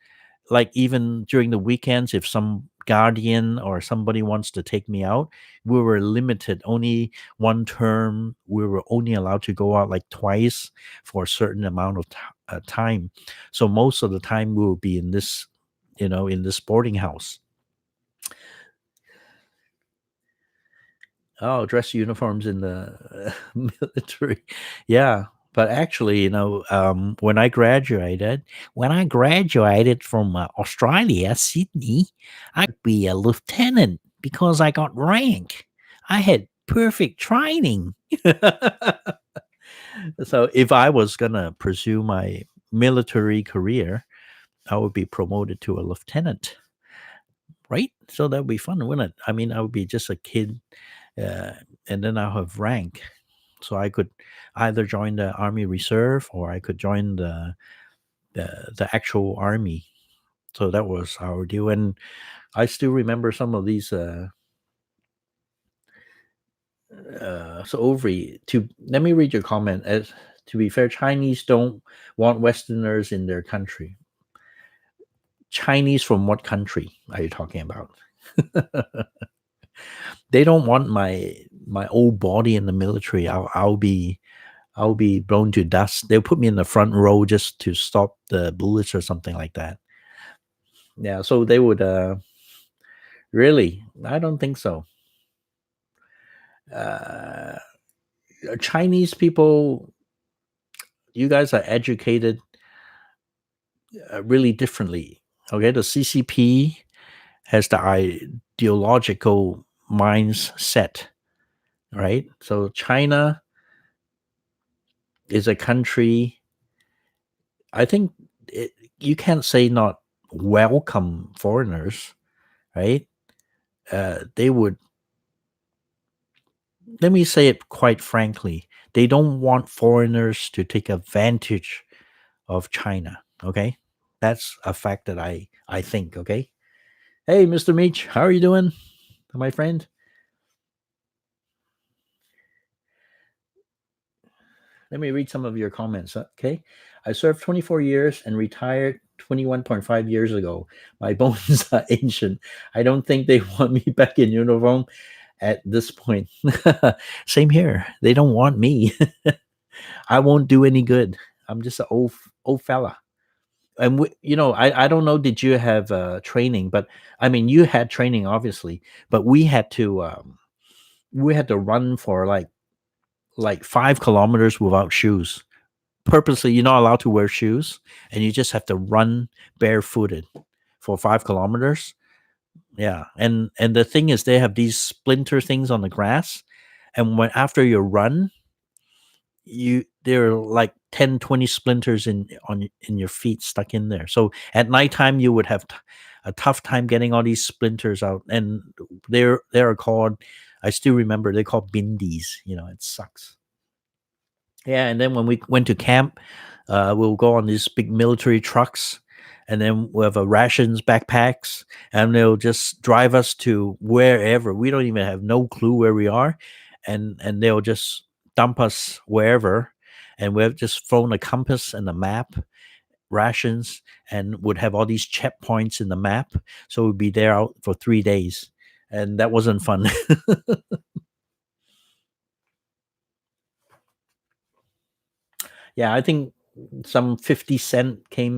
[SPEAKER 1] like even during the weekends, if some guardian or somebody wants to take me out, we were limited. Only one term, we were only allowed to go out like twice for a certain amount of time. So most of the time we will be in this, in this boarding house. Oh, dress uniforms in the military. Yeah. But actually, when I graduated from Australia, Sydney, I could be a lieutenant because I got rank. I had perfect training. So if I was gonna pursue my military career, I would be promoted to a lieutenant, right? So that would be fun, wouldn't it? I mean, I would be just a kid, uh, and then I'll have rank. So I could either join the Army Reserve or I could join the actual army. So that was our deal, and I still remember some of these. So Overy, to let me read your comment. As to be fair, Chinese don't want Westerners in their country. Chinese from what country are you talking about? They don't want my old body in the military. I'll be blown to dust. They'll put me in the front row just to stop the bullets or something like that. Yeah, so they would really. I don't think so. Uh, Chinese people, you guys are educated really differently. Okay, the CCP has the ideological mindset, right? So China is a country. I think you can't say not welcome foreigners, right? They would. Let me say it quite frankly. They don't want foreigners to take advantage of China. Okay, that's a fact that I think. Okay. Hey, Mr. Meach, how are you doing, my friend? Let me read some of your comments. Okay. I served 24 years and retired 21.5 years ago. My bones are ancient. I don't think they want me back in uniform at this point. Same here. They don't want me. I won't do any good. I'm just an old fella. And I don't know. Did you have training? But I mean, you had training obviously. But we had to run for like 5 kilometers without shoes. Purposely, you're not allowed to wear shoes, and you just have to run barefooted for 5 kilometers. Yeah, and the thing is, they have these splinter things on the grass, and when after you run, there are like 10, 20 splinters in your feet stuck in there. So at nighttime you would have a tough time getting all these splinters out, and they're called, I still remember, they're called bindies. It sucks. Yeah, and then when we went to camp, we'll go on these big military trucks, and then we have a rations backpacks, and they'll just drive us to wherever. We don't even have no clue where we are, and they'll just dump us wherever, and we've just thrown a compass and a map, rations, and would have all these checkpoints in the map. So we'd be there out for 3 days, and that wasn't fun. Yeah, I think some 50 cent came,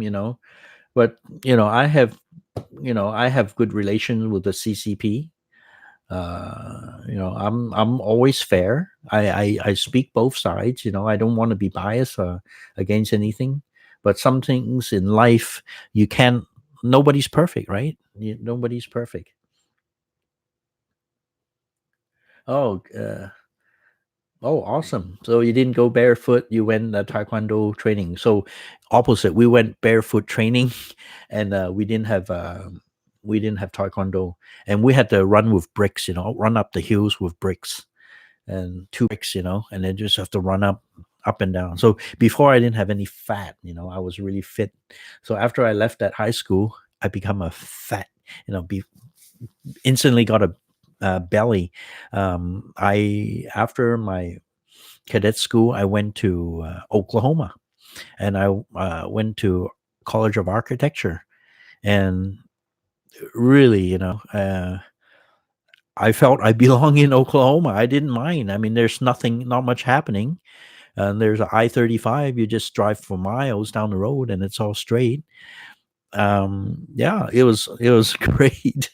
[SPEAKER 1] but I have good relations with the CCP. I'm always fair. I speak both sides. I don't want to be biased against anything, but some things in life you can't. Nobody's perfect, right? Nobody's perfect. Oh, oh, awesome! So you didn't go barefoot. You went taekwondo training. So opposite, we went barefoot training, and we didn't have taekwondo, and we had to run with bricks. Run up the hills with bricks and two bricks, and then just have to run up and down. So before I didn't have any fat, I was really fit. So after I left that high school, I become a fat, instantly got a belly. I After my cadet school, I went to Oklahoma, and I went to College of Architecture, and really, I felt I belong in Oklahoma. I didn't mind. I mean, there's not much happening. And there's a I-35. You just drive for miles down the road, and it's all straight. Yeah, it was great.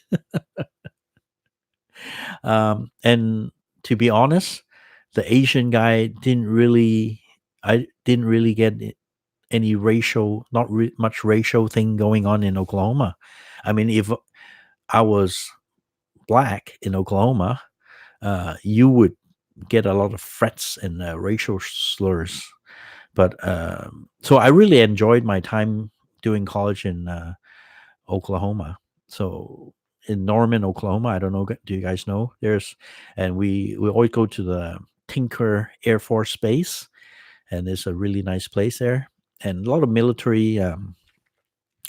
[SPEAKER 1] And to be honest, the Asian guy I didn't really get any racial, not much racial thing going on in Oklahoma. I mean, if I was black in Oklahoma, you would get a lot of threats and racial slurs. But so I really enjoyed my time doing college in Oklahoma. So in Norman, Oklahoma, I don't know. Do you guys know? And we always go to the Tinker Air Force Base, and it's a really nice place there, and a lot of military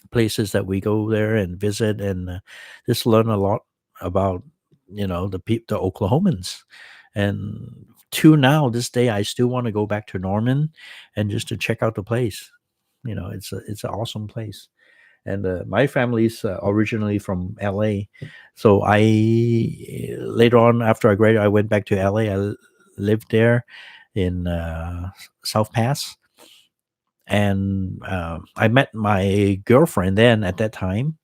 [SPEAKER 1] places that we go there and visit, and just learn a lot about the Oklahomans. And to now this day, I still want to go back to Norman and just to check out the place. It's an awesome place. And my family's originally from LA, so I later on after I graduated, I went back to LA. Lived there in South Pass, and I met my girlfriend then at that time,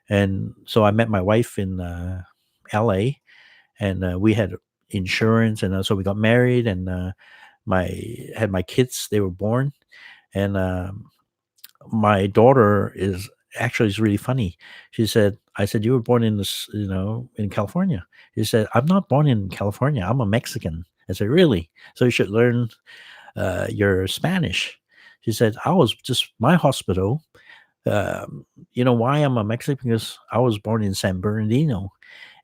[SPEAKER 1] and so I met my wife in LA, and we had insurance, and so we got married, and my had my kids. They were born, and my daughter is really funny. She said, I said, you were born in in California. She said, I'm not born in California. I'm a Mexican. I said, really? So you should learn your Spanish. She said, I was just my hospital. You know why I'm a Mexican? Because I was born in San Bernardino,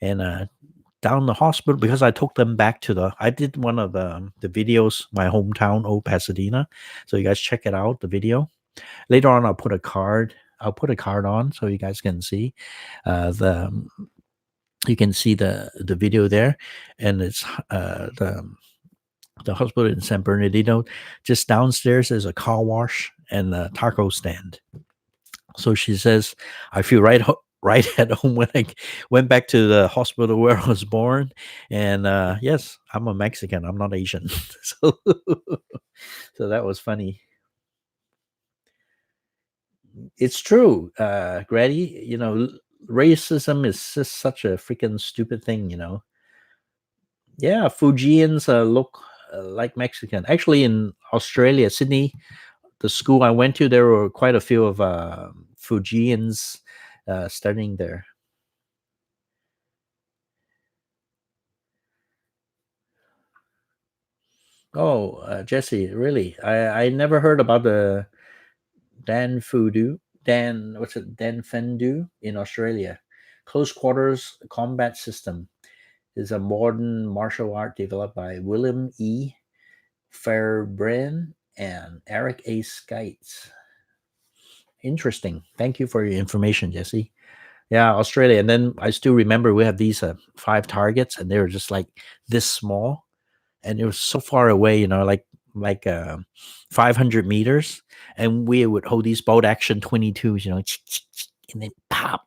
[SPEAKER 1] and down the hospital, because I took them back to I did one of the videos, my hometown, Old Pasadena. So you guys check it out, the video. Later on, I'll put a card on so you guys can see the you can see the video there, and it's the hospital in San Bernardino. Just downstairs there's a car wash and a taco stand. So she says, I feel right at home when I went back to the hospital where I was born. And yes, I'm a Mexican. I'm not Asian. so so that was funny. It's true, Grady. Racism is just such a freaking stupid thing. Yeah, Fujians look like Mexican. Actually, in Australia, Sydney, the school I went to, there were quite a few of Fujians studying there. Oh, Jesse, really? I never heard about the what's it? Dan Fendu in Australia. Close quarters combat system is a modern martial art developed by William E. Fairbairn and Eric A. Skites. Interesting. Thank you for your information, Jesse. Yeah, Australia. And then I still remember we have these 5 targets, and they were just like this small, and it was so far away. Like like 500 meters, and we would hold these bolt action 22s, and then pop.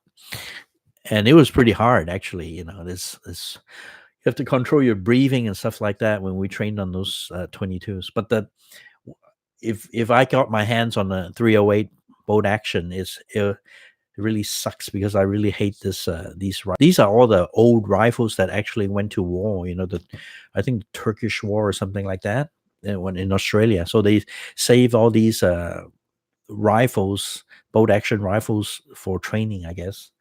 [SPEAKER 1] And it was pretty hard, actually. This you have to control your breathing and stuff like that when we trained on those 22s. But the if I got my hands on a 308 bolt action, it really sucks because I really hate these are all the old rifles that actually went to war. I think the Turkish War or something like that. When in Australia, so they save all these rifles, bolt action rifles, for training, I guess.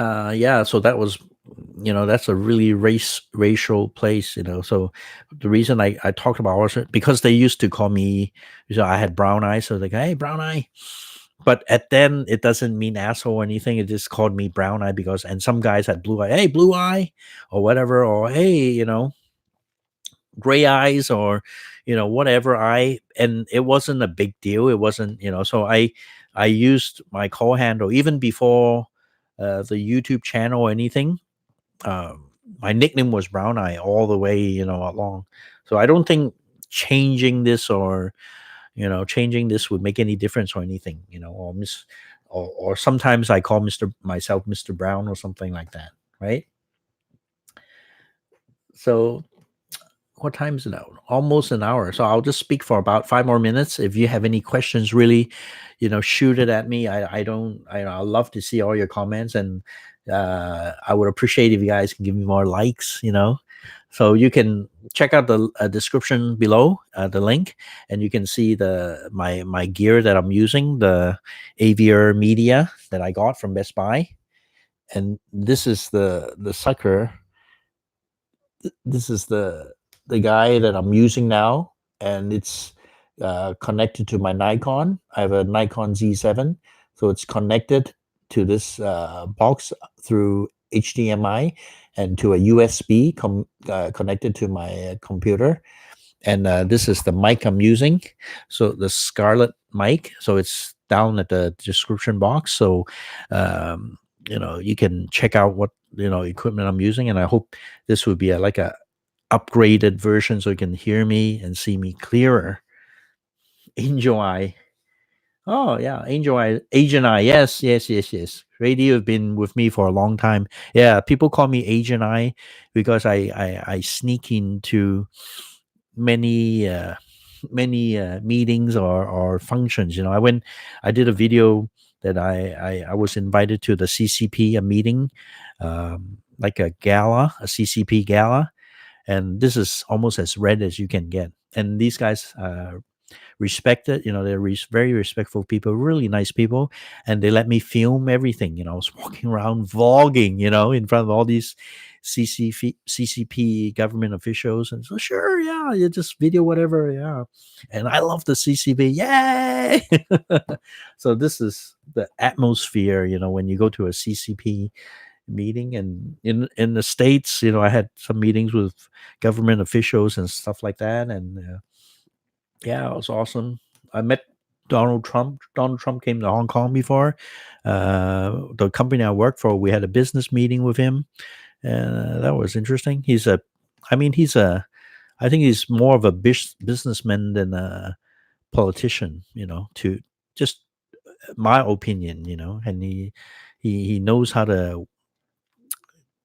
[SPEAKER 1] Yeah, so that's a really racial place. So the reason I talked about also because they used to call me, I had brown eyes, so like, hey, brown eye. But at then it doesn't mean asshole or anything. It just called me brown eye because, and some guys had blue eye, hey, blue eye, or whatever, or hey, gray eyes, or whatever eye. And it wasn't a big deal. It wasn't, so I used my call handle even before the YouTube channel or anything. My nickname was Brown Eye all the way, along. So I don't think changing this or changing this would make any difference or anything, or sometimes I call myself Mr. Brown or something like that, right? So what time is it now? Almost an hour. So I'll just speak for about 5 more minutes. If you have any questions, really, shoot it at me. I love to see all your comments, and I would appreciate if you guys can give me more likes. So you can check out the description below, the link, and you can see my gear that I'm using, the Aviar media that I got from Best Buy, and this is the sucker. This is the guy that I'm using now, and it's connected to my Nikon. I have a Nikon Z7, so it's connected to this box through HDMI and to a USB connected to my computer. And this is the mic I'm using, so the Scarlett mic. So it's down at the description box. So you can check out what equipment I'm using, and I hope this would be like a upgraded version so you can hear me and see me clearer. Angel Eye. Oh yeah, Angel Eye, Agent Eye. Yes, yes, yes, yes. Radio have been with me for a long time. Yeah, people call me Agent Eye because I sneak into many meetings or functions. I did a video that I was invited to the CCP, a meeting, like a gala, a CCP gala, and this is almost as red as you can get. And these guys respect it. They're very respectful people, really nice people, and they let me film everything. I was walking around vlogging, in front of all these CCP government officials, and so sure, yeah, you just video whatever, yeah. And I love the CCP, yay! So this is the atmosphere, when you go to a CCP meeting. And in the States, I had some meetings with government officials and stuff like that, and yeah, it was awesome. I met Donald Trump. Donald Trump came to Hong Kong before. The company I work for, we had a business meeting with him. That was interesting. I think he's more of a businessman than a politician, to just my opinion, and he knows how to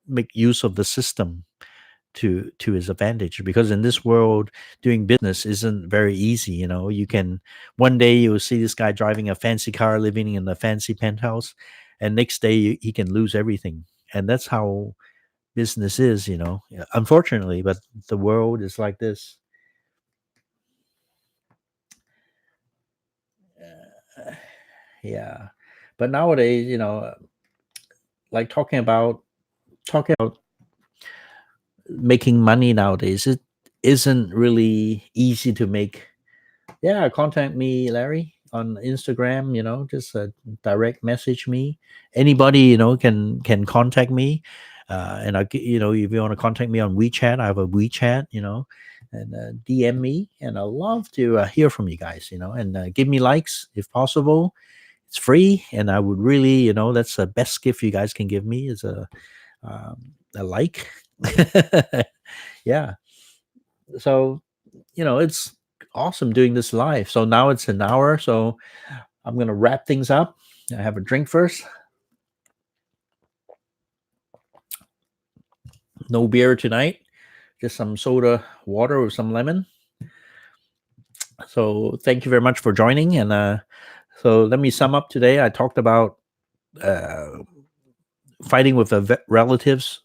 [SPEAKER 1] make use of the system to his advantage, because in this world doing business isn't very easy. You can, one day you'll see this guy driving a fancy car, living in a fancy penthouse, and next day he can lose everything. And that's how business is, Yeah, unfortunately, but the world is like this. Yeah, but nowadays, like talking about making money nowadays, it isn't really easy to make. Yeah, contact me, Larry, on Instagram. Just direct message me. Anybody can contact me, and if you want to contact me on WeChat, I have a WeChat. And DM me, and I love to hear from you guys. And give me likes if possible. It's free, and I would really, that's the best gift you guys can give me is a like. Yeah. So, it's awesome doing this live. So now it's an hour. So I'm going to wrap things up. I have a drink first. No beer tonight. Just some soda water with some lemon. So thank you very much for joining. And so let me sum up today. I talked about uh, fighting with relatives,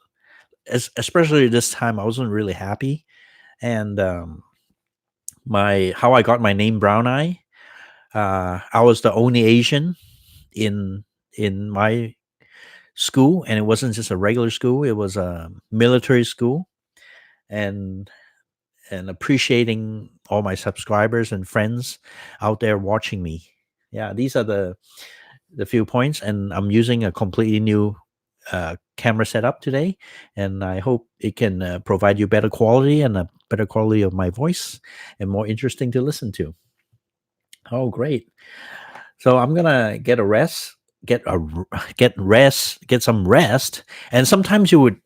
[SPEAKER 1] especially this time. I wasn't really happy. And my how I got my name Brown Eye. I was the only Asian in my school, and it wasn't just a regular school; it was a military school, and appreciating all my subscribers and friends out there watching me. Yeah, these are the few points, and I'm using a completely new camera setup today, and I hope it can provide you better quality and a better quality of my voice and more interesting to listen to. Oh, great! So I'm gonna get a rest, get a get rest, get some rest, and sometimes you would.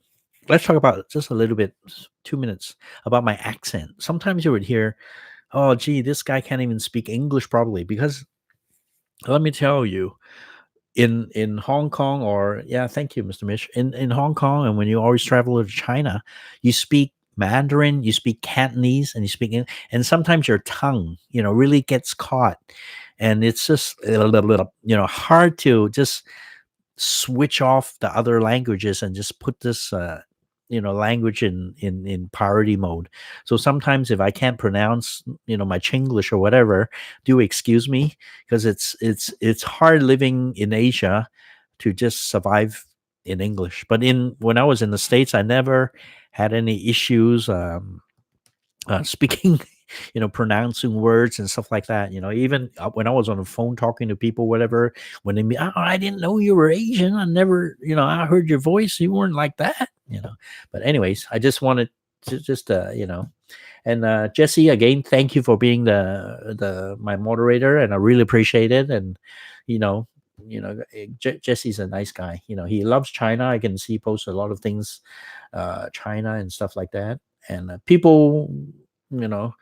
[SPEAKER 1] Let's talk about just a little bit, 2 minutes about my accent. Sometimes you would hear, "Oh, gee, this guy can't even speak English properly." Because let me tell you, in Hong Kong, or yeah, thank you, Mr. Mish. In Hong Kong, and when you always travel to China, you speak Mandarin, you speak Cantonese, and and sometimes your tongue, really gets caught, and it's just a little, hard to just switch off the other languages and just put this language in priority mode. So sometimes if I can't pronounce my Chinglish or whatever, do excuse me, because it's hard living in Asia to just survive in English. But in when I was in the States, I never had any issues speaking, pronouncing words and stuff like that. Even when I was on the phone talking to people, whatever, when they mean, oh, I didn't know you were Asian. I never, I heard your voice. You weren't like that. But anyways, I just wanted to just, and Jesse, again, thank you for being the my moderator, and I really appreciate it. And you know, Jesse's a nice guy. He loves China. I can see he posts a lot of things, China and stuff like that. And people, you know,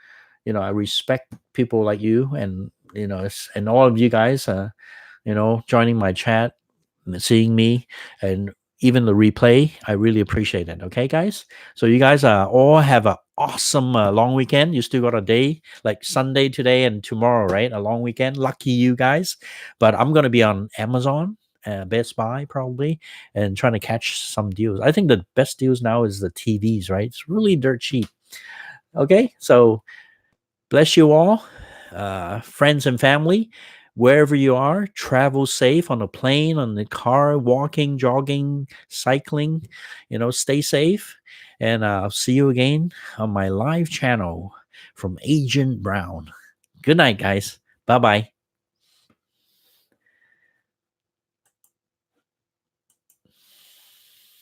[SPEAKER 1] I respect people like you, and and all of you guys, joining my chat, and seeing me, and even the replay. I really appreciate it. Okay, guys. So you guys all have an awesome long weekend. You still got a day like Sunday today and tomorrow, right? A long weekend. Lucky you guys. But I'm gonna be on Amazon. Best Buy probably, and trying to catch some deals. I think the best deals now is the TVs, right? It's really dirt cheap. Okay, so bless you all, friends and family, wherever you are. Travel safe on a plane, on the car, walking, jogging, cycling. Stay safe. And I'll see you again on my live channel from Agent Brown. Good night, guys. Bye bye.